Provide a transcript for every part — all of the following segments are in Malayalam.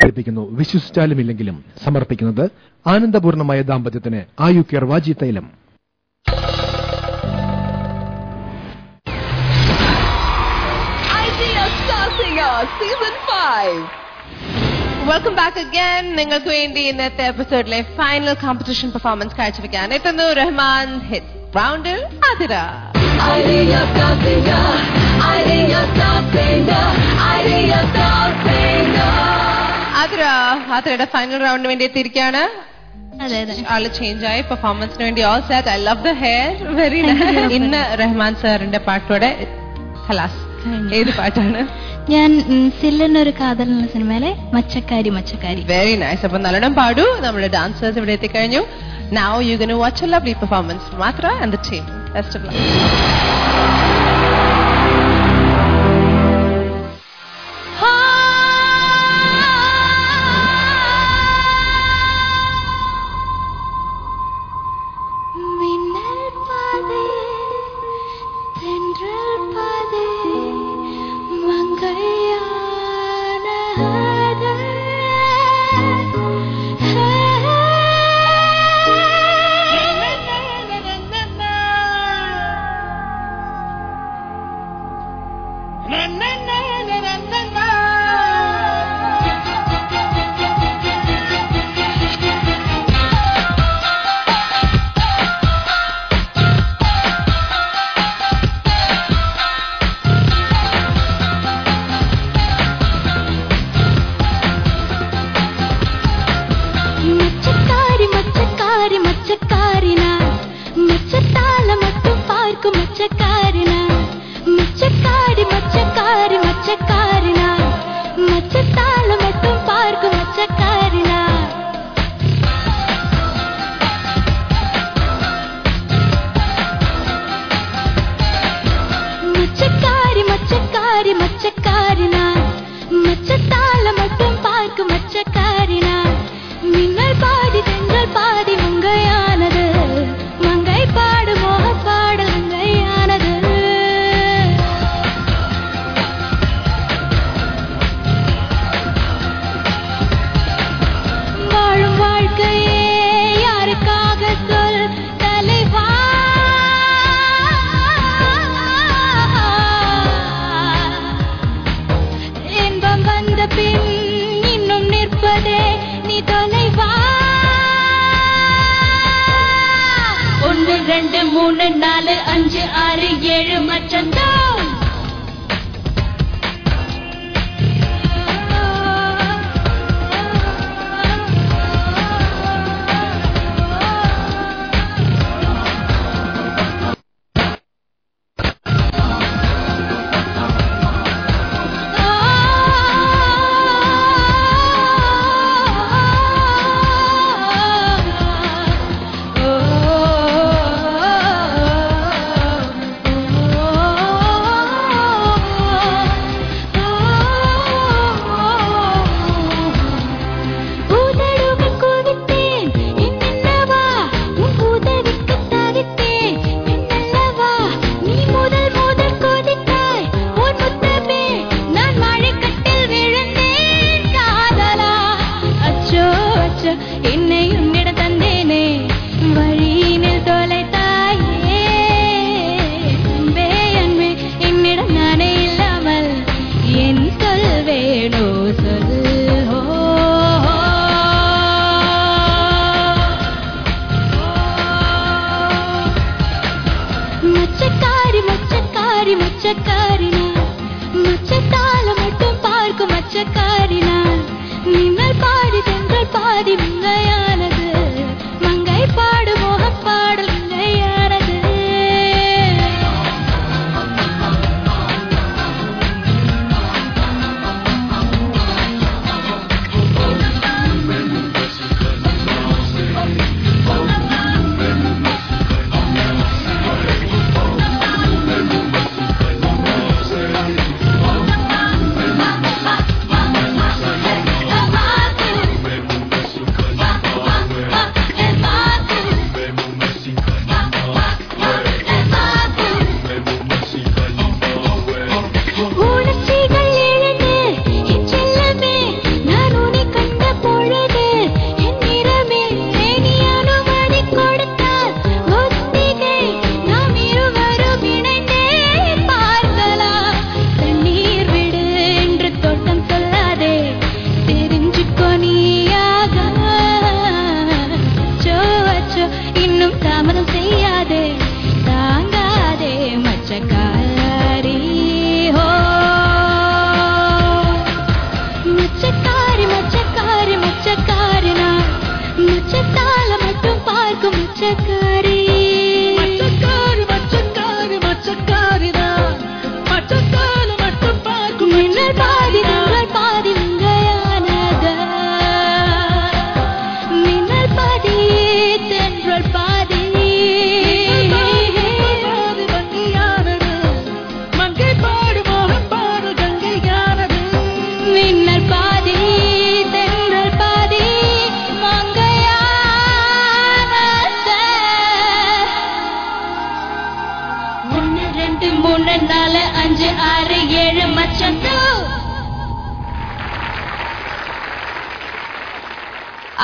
വിശ്വസിച്ചാലും ഇല്ലെങ്കിലും സമർപ്പിക്കുന്നത് ആനന്ദപൂർണമായ ദാമ്പത്യത്തിന് ആയു കെയർ വാജി തൈലം. Season 5. Welcome back again. നിങ്ങൾക്ക് വേണ്ടി ഇന്നത്തെ എപ്പിസോഡിലെ ഫൈനൽ കോമ്പറ്റീഷൻ പെർഫോമൻസ് കാഴ്ചവെക്കാൻ എത്തുന്നു റഹ്മാൻ ഹിറ്റ് റൗണ്ടിൽ ആതിര. ആതിരയുടെ ഫൈനൽ റൗണ്ടിന് വേണ്ടി എത്തിയിരിക്കുകയാണ്. ആള് ചേഞ്ച് ആയി പെർഫോമൻസിന് വേണ്ടി all set. I love the hair, very nice. ഇന്ന് റഹ്മാൻ സാറിന്റെ പാട്ടോടെ ഖലാസ്. ഏത് പാട്ടാണ്? ഞാൻ സില്ലനൊരു കാതൽ എന്ന സിനിമയിലെ മച്ചക്കാരി മച്ചക്കാരി. Very nice. അപ്പൊ നല്ലോണം പാടൂ. നമ്മുടെ ഡാൻസേഴ്സ് ഇവിടെ എത്തിക്കഴിഞ്ഞു. Now you're going to watch a lovely performance from Matra and the team. Best of luck. Oh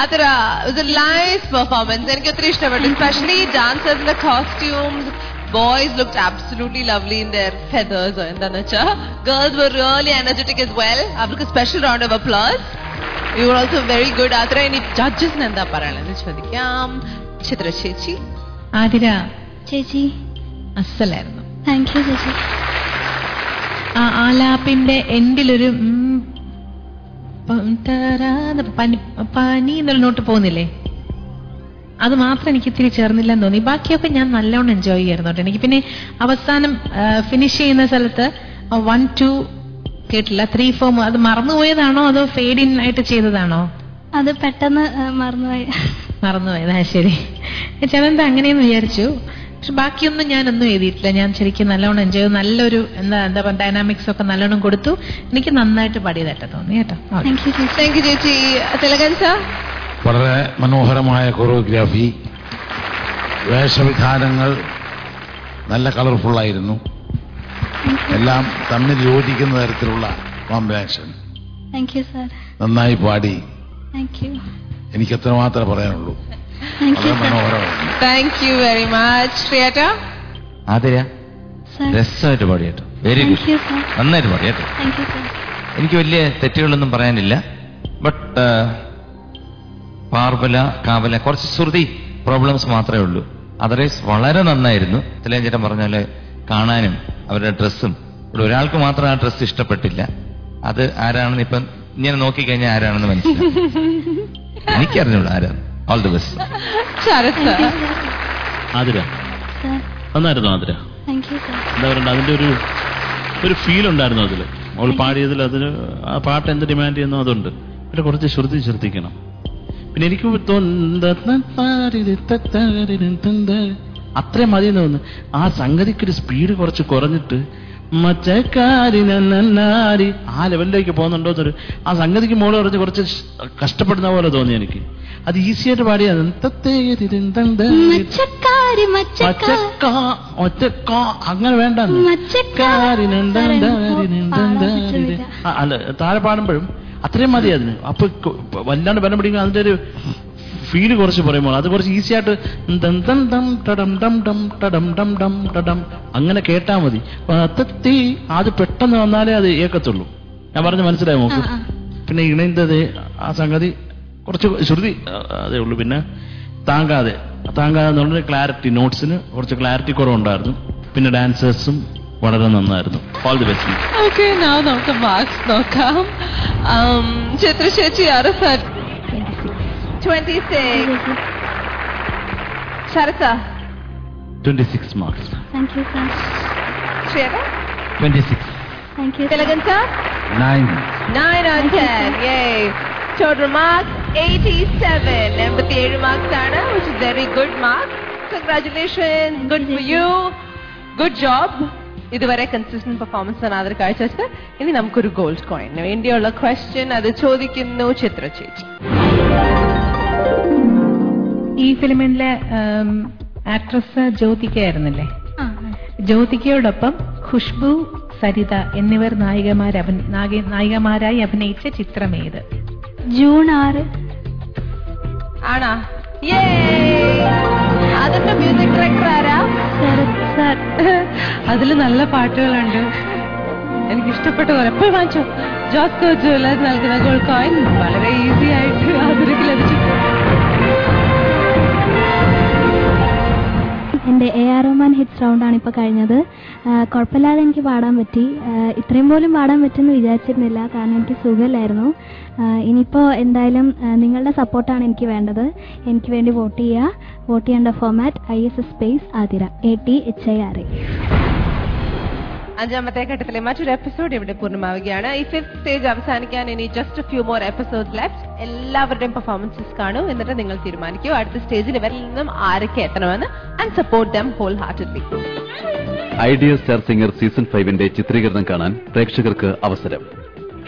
Adira, it was a nice performance. എനിക്ക് ഒത്തിരി ഇഷ്ടപ്പെട്ടു. Especially dancers in the costumes. Boys looked absolutely lovely in their feathers. എന്താന്ന് വെച്ചാൽ girls were really energetic as well. അവർക്ക് special round of applause. You were also very good. Adira, ഇനി judgesന് എന്താ പറയാനെന്ന് ചോദിക്കാം. ചിത്ര ചേച്ചി. ആതിര ചേച്ചി അസലായിരുന്നു. താങ്ക് യു ചേച്ചി. ആലാപ്പിന്റെ എൻഡിലൊരു പനി എന്നുള്ള നോട്ട് പോകുന്നില്ലേ, അത് മാത്രം എനിക്ക് ഇത്തിരി ചേർന്നില്ലെന്ന് തോന്നി. ബാക്കിയൊക്കെ ഞാൻ നല്ലോണം എൻജോയ് ചെയ്യായിരുന്നു കേട്ടോ. എനിക്ക് പിന്നെ അവസാനം ഫിനിഷ് ചെയ്യുന്ന സ്ഥലത്ത് 1, 2 കേട്ടില്ല, 3, 4 അത് മറന്നുപോയതാണോ അതോ ഫെയ്ഡ് ഇൻ ആയിട്ട് ചെയ്തതാണോ? അത് പെട്ടെന്ന് മറന്നുപോയതാ. ശരി, ചിലന്താ അങ്ങനെയെന്ന് വിചാരിച്ചു. പക്ഷെ ബാക്കിയൊന്നും ഞാനൊന്നും എഴുതിയിട്ടില്ല. ഞാൻ ശരിക്കും നല്ലോണം എൻജോയ് ചെയ്തു. നല്ലൊരു എന്താ പറയുക ഡൈനാമിക്സ് ഒക്കെ നല്ലോണം കൊടുത്തു. എനിക്ക് നന്നായിട്ട് പാടിയതായിട്ട് തോന്നി കേട്ടോ. താങ്ക് യു ചേച്ചി. തിലകൻ സർ. വളരെ മനോഹരമായ കൊറിയോഗ്രാഫി, വേഷവിധാനങ്ങൾ നല്ല കളർഫുള്ളായിരുന്നു. എല്ലാം തമ്മിൽ യോജിക്കുന്ന തരത്തിലുള്ള കോമ്പിനേഷൻ. നന്നായി പാടി. എനിക്ക് എത്രമാത്രം പറയാനുള്ളൂ. വളരെ മനോഹരമാണ്. Thank you very much. ശ്രീയേട്ടാ. ആതിര രസമായിട്ട് പാടി കേട്ടോ. വെരി ഗുഡ്, നന്നായിട്ട് പാടി കേട്ടോ. എനിക്ക് വലിയ തെറ്റുകളൊന്നും പറയാനില്ല. ബട്ട് പാർവല കാവല കുറച്ച് ശ്രുതി പ്രോബ്ലംസ് മാത്രമേ ഉള്ളൂ. അതർവൈസ് വളരെ നന്നായിരുന്നു. തിലകൻ പറഞ്ഞാല് കാണാനും അവരുടെ ഡ്രസ്സും. ഇവിടെ ഒരാൾക്ക് മാത്രം ആ ഡ്രസ്സ് ഇഷ്ടപ്പെട്ടില്ല. അത് ആരാണെന്ന് ഇപ്പം ഇങ്ങനെ നോക്കിക്കഴിഞ്ഞാൽ ആരാണെന്ന് മനസ്സിലാവും. എനിക്കറിഞ്ഞോളൂ ആരാണ്. All the best. ആതിര നന്നായിരുന്നു. ആതിര എന്താ പറയണ്ട, അതിന്റെ ഒരു ഫീൽ ഉണ്ടായിരുന്നു അതിൽ. അവൾ പാടിയതിൽ അതിന് ആ പാട്ട് എന്ത് ഡിമാൻഡ് ചെയ്യുന്നു അതുണ്ട്. പിന്നെ കുറച്ച് ശ്രുതി ശ്രദ്ധിക്കണം. പിന്നെ എനിക്ക് അത്രയും മതിയെന്ന് തോന്നുന്നു. ആ സംഗതിക്കൊരു സ്പീഡ് കുറച്ച് കുറഞ്ഞിട്ട് മച്ചക്കാരി നന്നാരി ആ ലെവലിലേക്ക് പോകുന്നുണ്ടോന്നൊരു ആ സംഗതിക്ക് മോള് കുറച്ച് കുറച്ച് കഷ്ടപ്പെടുന്ന പോലെ തോന്നി എനിക്ക്. അത് ഈസി ആയിട്ട് പാടിയത് അങ്ങനെ വേണ്ട. അല്ല, താഴെ പാടുമ്പോഴും അത്രയും മതി അതിന്. അപ്പൊ വല്ലാണ്ട് ബലം പിടിക്കുമ്പോൾ അതിന്റെ ഒരു ഫീല് കുറച്ച് പറയുമ്പോൾ അത് കുറച്ച് ഈസി ആയിട്ട് അങ്ങനെ കേട്ടാ മതി. അത് പെട്ടെന്ന് വന്നാലേ അത് ഏക്കത്തുള്ളൂ. ഞാൻ പറഞ്ഞ് മനസ്സിലായി നോക്കൂ. പിന്നെ ഇണയുന്നത് ആ സംഗതി കുറച്ച് ശ്രുതി അതേ ഉള്ളൂ. പിന്നെ താങ്കാതെ എന്നുള്ള ക്ലാരിറ്റി, നോട്ട്സിന് കുറച്ച് ക്ലാരിറ്റി കുറവുണ്ടായിരുന്നു. പിന്നെ ഡാൻസേഴ്സും വളരെ നന്നായിരുന്നു. All the best. ഓക്കെ, നമുക്ക് മാർക്സ് നോക്കാം. ചിത്ര ചേച്ചി 26. Sarath 26 marks. Thank you sir. ശ്രീയേട്ടാ 26. Thank you. Thilakan sir 9 out of 10. Yay. Total marks 87. 87 marks ആണ്, which is very good marks. Congratulations. Good for you. Good job. ഇതുവരെ കൺസിസ്റ്റന്റ് പെർഫോമൻസ് ആണ് അതിൽ കാഴ്ചവെച്ചത്. ഇനി നമുക്കൊരു ഗോൾഡ് കോയിന് വേണ്ടിയുള്ള ക്വസ്റ്റ്യൻ അത് ചോദിക്കുന്നു ചിത്ര ചേച്ചി. ഈ ഫിലിമിലെ ആക്ട്രസ് ജ്യോതിക ആയിരുന്നല്ലേ? ജ്യോതികയോടൊപ്പം ഖുഷ്ബു, സരിത എന്നിവർ നായികമാരായി അഭിനയിച്ച ചിത്രമേത്? ജൂൺ 6. ആണോ? അതിന്റെ മ്യൂസിക് ഡയറക്ടർ ആരാ? അതില് നല്ല പാട്ടുകളുണ്ട്. എനിക്ക് ഇഷ്ടപ്പെട്ട പോലെ എപ്പോഴും വാങ്ങിച്ചോ. ജോസ്കോ ജുവലേഴ്സ് നൽകുന്ന ഗോൾഡ് കോയിൻ വളരെ ഈസി ആയിട്ട് അതിലേക്ക് ലഭിച്ചു. എൻ്റെ AR റഹ്മാൻ ഹിറ്റ്സ് റൗണ്ടാണ് ഇപ്പോൾ കഴിഞ്ഞത്. കുഴപ്പമില്ലാതെ എനിക്ക് പാടാൻ പറ്റി. ഇത്രയും പോലും പാടാൻ പറ്റുമെന്ന് വിചാരിച്ചിരുന്നില്ല, കാരണം എനിക്ക് സുഖമില്ലായിരുന്നു. ഇനിയിപ്പോൾ എന്തായാലും നിങ്ങളുടെ സപ്പോർട്ടാണ് എനിക്ക് വേണ്ടത്. എനിക്ക് വേണ്ടി വോട്ട് ചെയ്യുക. വോട്ട് ചെയ്യേണ്ട ഫോമാറ്റ് ISS ആതിര ATHIRA. 5ാമത്തെ ഘട്ടത്തിലെ മറ്റൊരു എപ്പിസോഡ് ഇവിടെ പൂർണ്ണമാവുകയാണ്. ഈ 5th സ്റ്റേജ് അവസാനിക്കാൻ ഇനി just a few more episodes left. എല്ലാവരുടെയും പെർഫോമൻസസ് കാണൂ, എന്നിട്ട് നിങ്ങൾ തീരുമാനിക്കൂ അടുത്ത സ്റ്റേജിൽ ഇവരിൽ നിന്നും ആരൊക്കെ എത്തണമെന്ന്, and support them whole heartedly. Idea star singer season 5ന്റെ ചിത്രീകരണം കാണാൻ പ്രേക്ഷകർക്ക് അവസരം.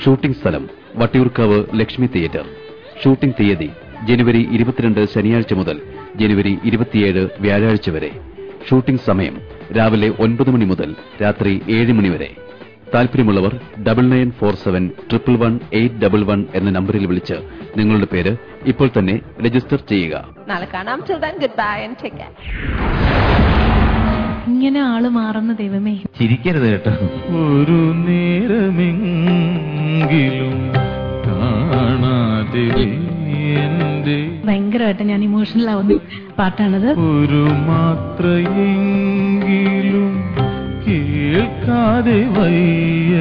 ഷൂട്ടിംഗ് സ്ഥലം വട്ടിയൂർക്കാവ് ലക്ഷ്മി തിയേറ്റർ. ഷൂട്ടിംഗ് തീയതി ജനുവരി 22 ശനിയാഴ്ച മുതൽ ജനുവരി 27 വ്യാഴാഴ്ച വരെ. ഷൂട്ടിംഗ് സമയം രാവിലെ 9 മണി മുതൽ രാത്രി 7 മണി വരെ. താല്പര്യമുള്ളവർ 9947111811 എന്ന നമ്പറിൽ വിളിച്ച് നിങ്ങളുടെ പേര് ഇപ്പോൾ തന്നെ രജിസ്റ്റർ ചെയ്യുക. നാളെ കാണാം. Till then, goodbye and take care. ഇങ്ങനെ ആള് മാറുന്ന ദൈവമേ. ചിരിക്കരുത് കേട്ടോ. ഒരു നേരമെങ്കിലും കാണാതെ ഭയങ്കരമായിട്ട് ഞാൻ ഇമോഷണൽ ആവുന്ന പാട്ടാണത്. ഒരു മാത്രയെങ്കിലും കേൾക്കാതെ വയ്യ.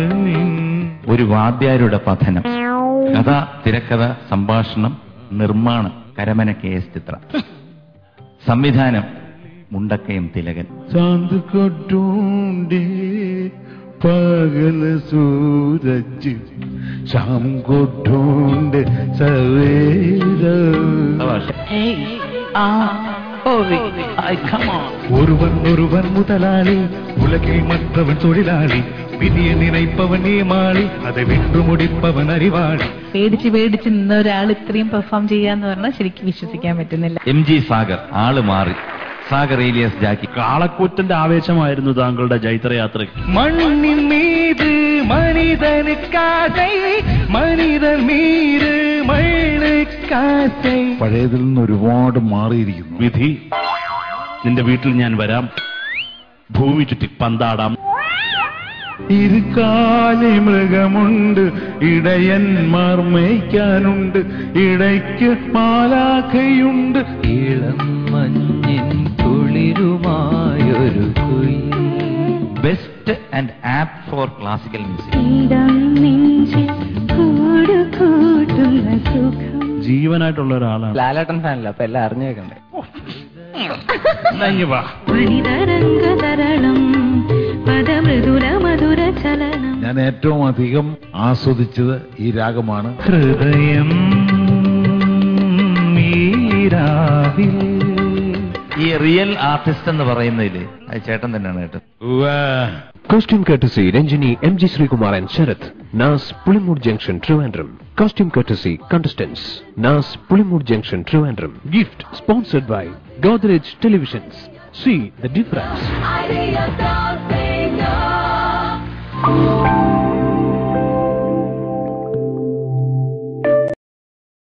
ഒരു വാദ്യാരുടെ പതനം. കഥ, തിരക്കഥ, സംഭാഷണം, നിർമ്മാണം കരമന KS ചിത്ര. സംവിധാനം മുണ്ടക്കയം തിലകൻ. ചാന്ദ് को ढूंढे पागल सूरज शाम को ढूंढे सवेरा. ஒருவன் முதலாளி, உலகில் மற்றவன் தொழிலாளி, விதியை நினைப்பவன் ஏமாளி, அதை வென்று முடிப்பவன் அறிவாளി. പേടിച്ച് നിന്ന ഒരാൾ ഇത്രയും പെർഫോം ചെയ്യാന്ന് പറഞ്ഞാൽ ശരിക്കും വിശ്വസിക്കാൻ പറ്റുന്നില്ല. MG സാഗർ ആള് മാറി. സാഗർ ഏലിയസ് ജാക്കി. കാളക്കൂറ്റന്റെ ആവേശമായിരുന്നു താങ്കളുടെ ജൈത്രയാത്രയ്ക്ക്. മണ്ണിൻ മീത് മനിതനുക്കാസൈ, മനിതൻ മീത് മണ്ണുക്കാസൈ. പഴയതിൽ നിന്ന് ഒരുപാട് മാറിയിരിക്കുന്നു. വിധി, നിന്റെ വീട്ടിൽ ഞാൻ വരാം, ഭൂമി ചുറ്റി പന്താടാം. ഇരുകാലി മൃഗമുണ്ട്, ഇടയന്മാർ മേയ്ക്കാനുണ്ട്, ഇടയ്ക്ക് മാലാഖയുണ്ട്. ഇളം മഞ്ഞിൻ കുളിരുമായൊരു best and apt for classical music. ജീവനായിട്ടുള്ള ഒരാളാണ്. ലാലേട്ടൻ ഫാനല്ല, അപ്പൊ എല്ലാം അറിഞ്ഞു വെക്കണ്ടേ. ഞാൻ ഏറ്റവും അധികം ആസ്വദിച്ചത് ഈ രാഗമാണ്. ഹൃദയം മീരാവിൽ. ഈ റിയൽ ആർട്ടിസ്റ്റ് എന്ന് പറയുന്നതില് അത് ചേട്ടൻ തന്നെയാണ് കേട്ടോ. Costume courtesy Ranjini, MG Srikumar and Sharath. NAS Pulimur Junction, Trivandrum. Costume courtesy contestants. NAS Pulimur Junction, Trivandrum. Gift sponsored by Godrej Televisions. See the difference.